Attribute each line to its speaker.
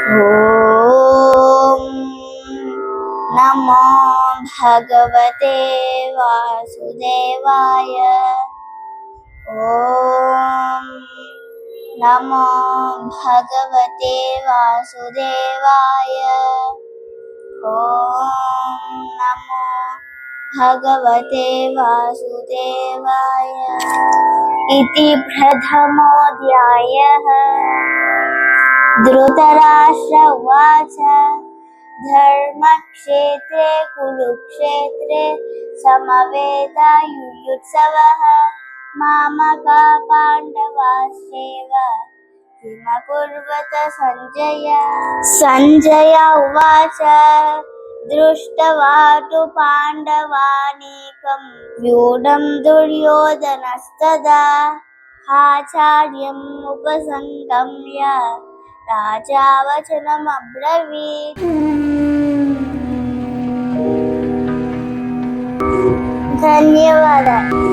Speaker 1: ॐ नमो भगवते वासुदेवाय। ॐ नमो भगवते वासुदेवाय। ॐ नमो भगवते वासुदेवाय। इति प्रथमोऽध्यायः। धृतराष्ट्र उवाच धर्मक्षेत्रे कुरुक्षेत्रे समवेतायुयुत्सवः मामका पाण्डवाश्चैव किमकुर्वत सञ्जय। सञ्जय उवाच दृष्ट्वा तु पाण्डवानीकं व्यूढं दुर्योधनस्तदा आचार्यम् उपसङ्गम्य राजा वचनमब्रवीत्। ಧನ್ಯವಾದ।